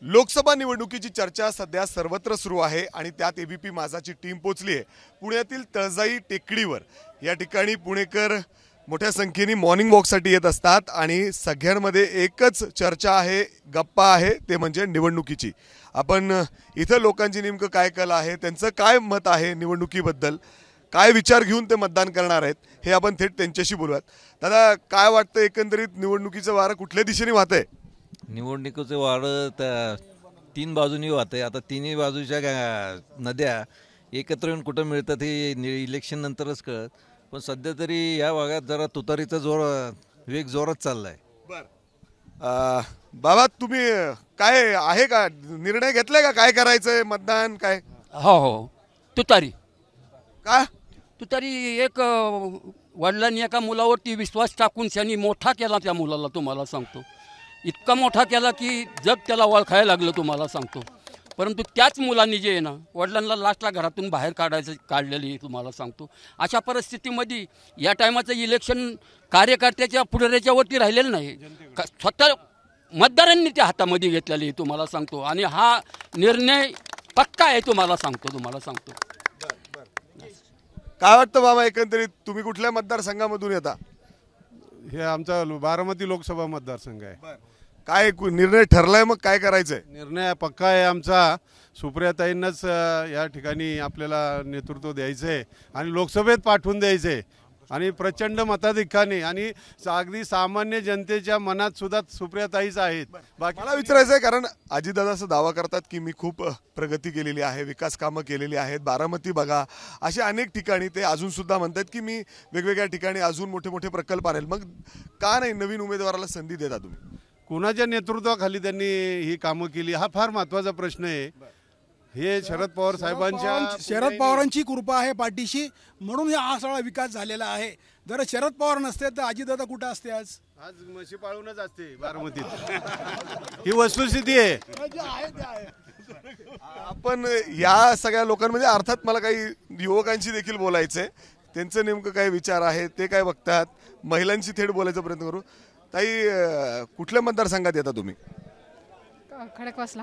लोकसभा निवडणुकीची चर्चा सध्या सर्वत्र सुरू आहे आणि त्यात एबीपी माझाची टीम पोहोचली आहे पुण्यातील तळजाई टेकडीवर। या ठिकाणी पुणेकर मोठ्या संख्येने मॉर्निंग वॉकसाठी येत असतात आणि सगळ्यांमध्ये एकच चर्चा आहे, गप्पा आहे, ते म्हणजे निवडणुकीची। आपण इथं लोकांची नेमकं काय कल आहे, त्यांचं काय मत आहे निवडणुकीबद्दल, काय विचार घेऊन ते मतदान करणार आहेत, हे आपण थेट त्यांच्याशी बोलूयात। दादा, काय वाटतं एकंदरीत निवडणुकीचं वारं कुठल्या दिशेने वाहतंय? निवडणुकीचं वारं तर तीन बाजूनी वाहतंय। आता तिन्ही बाजूच्या नद्या एकत्र येऊन कुठं मिळतात हे इलेक्शन नंतरच कळत, पण सध्या तरी या भागात जरा तुतारीचा वेग जोरात चाललाय। बाबा, तुम्ही काय आहे का निर्णय घेतलाय का, काय करायचंय मतदान काय? हो, तुतारी का तुतारी एक वडिलांनी एका मुलावरती विश्वास टाकून त्यांनी मोठा केला, त्या मुलाला तुम्हाला सांगतो इतका मोठा केला की जग त्याला ओळखायला लागलं तुम्हाला सांगतो। परंतु त्याच मुलांनी जे आहे ना, वडिलांना लास्टला घरातून बाहेर काढलेली तुम्हाला सांगतो। अशा परिस्थितीमध्ये या टायमाचं इलेक्शन कार्यकर्त्याच्या पुढाऱ्याच्यावरती राहिलेलं नाही, स्वतः मतदारांनी त्या हातामध्ये घेतलेली तुम्हाला सांगतो। आणि हा निर्णय पक्का आहे तुम्हाला सांगतो। काय वाटतं बाबा, एकंदरीत तुम्ही कुठल्या मतदारसंघामधून येता? हे आमचा बारामती लोकसभा मतदारसंघ आहे। काय निर्णय ठरलाय, मग काय करायचंय? निर्णय पक्का आहे आमचा। सुप्रियाताईंनाच या ठिकाणी आपल्याला नेतृत्व द्यायचं आहे आणि लोकसभेत पाठवून द्यायचं आहे आणि प्रचंड मताधिक्याने आणि अगदी सामान्य जनतेच्या मनात सुद्धा सुप्रियाताईच आहेत। मला विचारायचं आहे, कारण अजितदादा असं दावा करतात की मी खूप प्रगती केलेली आहे, विकास कामं केलेली आहेत, बारामती बघा, अशा अनेक ठिकाणी ते अजून सुद्धा म्हणतात की मी वेगवेगळ्या ठिकाणी अजून मोठे मोठे प्रकल्प आणेल। मग का नाही नवीन उमेदवाराला संधी देता तुम्ही? कुणाच्या नेतृत्वाखाली त्यांनी ही कामं केली, हा फार महत्त्वाचा प्रश्न आहे। हे शरद पवार शरद पवारांची कृपा आहे पाठीशी, म्हणून हा सगळा विकास झालेला आहे। जर शरद पवार नसते तर अजितदादा कुठं असते? आज म्हशी पाळूनच असते बारामतीत। ही वस्तुस्थिती आहे। आपण या सगळ्या लोकांमध्ये अर्थात मला काही युवकांशी देखील बोलायचंय, त्यांचं नेमकं काय विचार आहे ते काय बघतात, महिलांशी थेट बोलायचा प्रयत्न करू। ताई, कुठल्या मतदारसंघात येता तुम्ही? खडकवासला।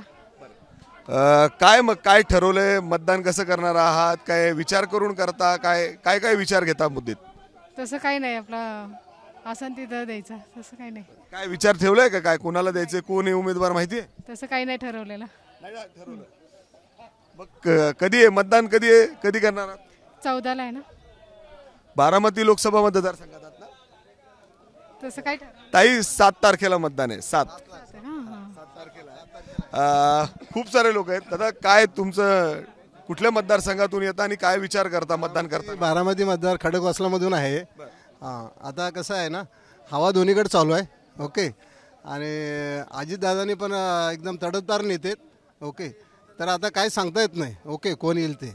काय मग काय ठरवलंय, मतदान कसं करणार आहात, काय विचार करून करता, काय काय काय विचार घेता मुद्देत? तसं काही नाही, आपला आसन तिथं द्यायचा, तसं काही नाही। काय विचार ठेवलाय का, काय कोणाला द्यायचे, कोण आहे उमेदवार माहिती आहे? तसं काही नाही ठरवलेलं। मग कधी आहे मतदान, कधी करणार आहात? 14ला आहे ना? बारामती लोकसभा मतदारसंघात ना? तसं काय ताई, 7 तारखेला मतदान आहे। 7 तारखेला खूप सारे लोक आहेत। दादा, काय तुमचं कुठल्या मतदारसंघातून येता आणि काय विचार करता मतदान करता? बारामती मतदार खडकवासला मधून आहे। आता कसं आहे ना, हवा दोन्हीकडे चालू आहे। ओके, आणि अजितदादांनी पण एकदम तडफदार नेतेत। ओके, तर आता काय सांगता येत नाही ओके कोण येईल ते,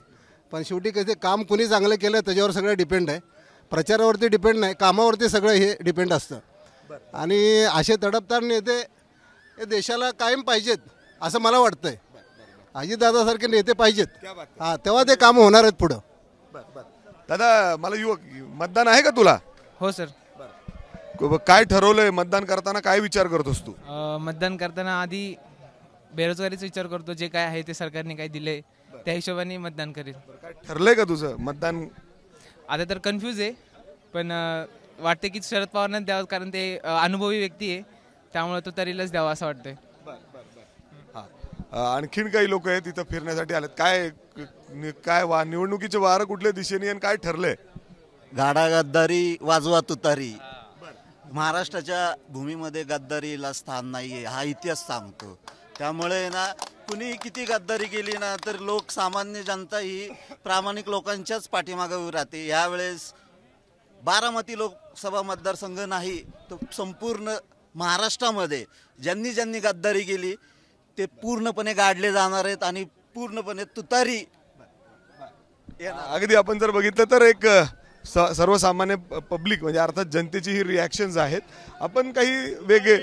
पण शेवटी कसं काम कुणी चांगलं केलं त्याच्यावर सगळं डिपेंड आहे। प्रचारावरती डिपेंड नाही, कामावरती सगळं हे डिपेंड असतं। आणि असे तडफदार नेते हे देशाला कायम पाहिजेत असं मला वाटतंय। अजितदादासारखे नेते पाहिजेत, तेव्हा ते काम होणार आहेत पुढं। दादा, मला युवक, मतदान आहे का तुला? हो सर। काय ठरवलंय मतदान करताना, काय विचार करतोस तू? मतदान करताना आधी बेरोजगारीचा विचार करतो, जे काय आहे ते सरकारने काय दिले त्या हिशोबाने मतदान करेल। काय ठरलंय का तुझं मतदान? आता तर कन्फ्यूज आहे, पण वाटते की शरद पवारांना द्यावं, कारण ते अनुभवी व्यक्ती आहे, त्यामुळे तो तरीलाच द्यावा असं वाटतंय। आणखीन काही लोक आहेत तिथं फिरण्यासाठी आलेत। काय निवडणुकीचे वारं कुठल्या दिशेने आणि काय ठरलंय? गाडा गद्दारी वाजवा तुतारी। महाराष्ट्राच्या भूमीमध्ये गद्दारीला स्थान नाहीये, हा इतिहास सांगतो। त्यामुळे ना कुणी किती गद्दारी केली ना, तर सामान्य जनता ही प्रामाणिक लोकांच्याच पाठीमागे उभी राहते। यावेळेस बारामती लोकसभा मतदारसंघ नाही तर संपूर्ण महाराष्ट्रामध्ये ज्यांनी ज्यांनी गद्दारी केली ते पूर्णपणे गाडले जाणार आहेत आणि पूर्णपणे तुतारी। अगदी आपण जर बघितलं तर एक सर्वसामान्य पब्लिक म्हणजे अर्थात जनतेची ही रिॲक्शन्स आहेत। आपण काही वेगळे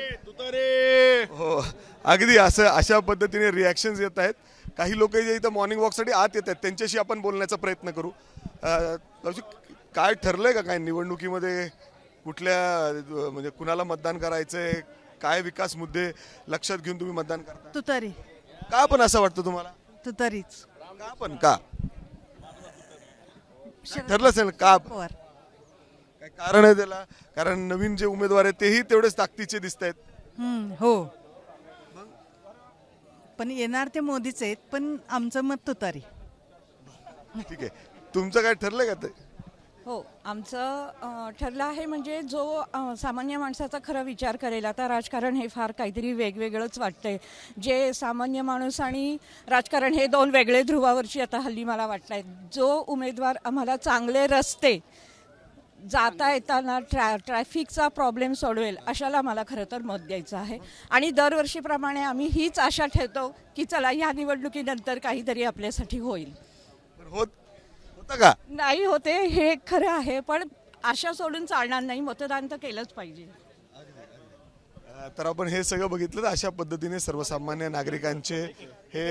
हो, अगदी अशा पद्धतीने रिॲक्शन्स येत आहेत। काही लोक जे इथं मॉर्निंग वॉकसाठी आत येत आहेत त्यांच्याशी आपण बोलण्याचा प्रयत्न करू। काय ठरलंय का, काय निवडणुकीमध्ये कुठल्या म्हणजे कुणाला मतदान करायचंय, काय विकास मुद्दे लक्षात घेऊन तुम्ही मतदान करता? तुतारी. का पण असं वाटतं तुम्हाला? तुतारीच. का पण का ठरलं असेल का? पवार. काय कारण आहे त्याला? कारण नवीन जे उमेदवार आहेत तेही तेवढेच ताकदीचे दिसत आहेत. हो, पण येणार ते मोदीच आहेत, पण आमचं मत तुतारी. ठीक आहे, तुमचं काय ठरलंय का ते? हो, आमचं ठरलं आहे. म्हणजे जो सामान्य माणसाचा खरा विचार करेल. आता राजकारण हे फार काहीतरी वेगवेगळंच वाटतंय. जे सामान्य माणूस आणि राजकारण हे दोन वेगळे ध्रुवावरची आता हल्ली मला वाटत आहेत. जो उमेदवार आम्हाला चांगले रस्ते, जाता येताना ट्रॅफिकचा प्रॉब्लेम सोडवेल अशाला मला खरं तर मत द्यायचं आहे. आणि दरवर्षीप्रमाणे आम्ही हीच आशा ठेवतो की चला ह्या निवडणुकीनंतर काहीतरी आपल्यासाठी होईल. होतं का? नाही होते हे खरं आहे, पण आशा सोडून चालणार नाही. मतदान तर केलंच पाहिजे. तर आपण हे सगळं बघितलं तर अशा पद्धतीने सर्वसामान्य नागरिकांचे हे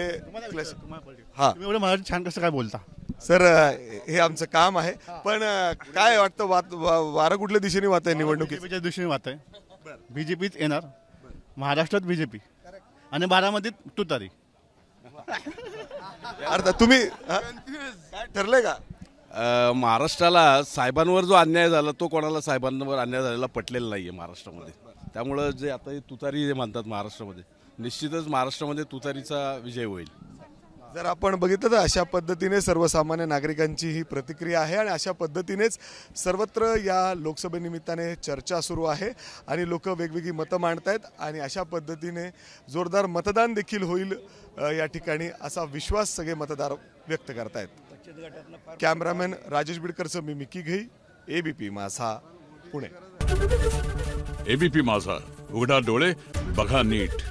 हा एवढं मराठी छान कसं काय बोलता सर, हे आमचं काम आहे. पण काय वाटतं वारं कुठल्या दिशेने वाहत आहे निवडणुकीच्या दिशेने वाहत आहे? बीजेपीच येणार महाराष्ट्रात, बीजेपी आणि बारामतीत तुतारी. अर्थात तुम्ही काय ठरलंय का? महाराष्ट्राला साहेबांवर जो अन्याय झाला तो कोणाला साहेबांवर अन्याय झालेला पटलेला नाहीये महाराष्ट्रामध्ये. त्यामुळं जे आता हे तुतारी म्हणतात महाराष्ट्रामध्ये, निश्चितच महाराष्ट्रामध्ये तुतारीचा विजय होईल. जर आपण बघितलं तर अशा पद्धतीने सर्वसामान्य नागरिकांची ही प्रतिक्रिया आहे आणि अशा पद्धतीनेच सर्वत्र या लोकसभेनिमित्ताने चर्चा सुरू आहे आणि लोक वेगवेगळी मतं मांडतायत आणि अशा पद्धतीने जोरदार मतदान देखील होईल या ठिकाणी असा विश्वास सगळे मतदार व्यक्त करतायत. कॅमेरामॅन राजेश बिडकरसह मी मिकी घई, एबीपी माझा, पुणे. एबीपी माझा, उघडा डोळे बघा नीट.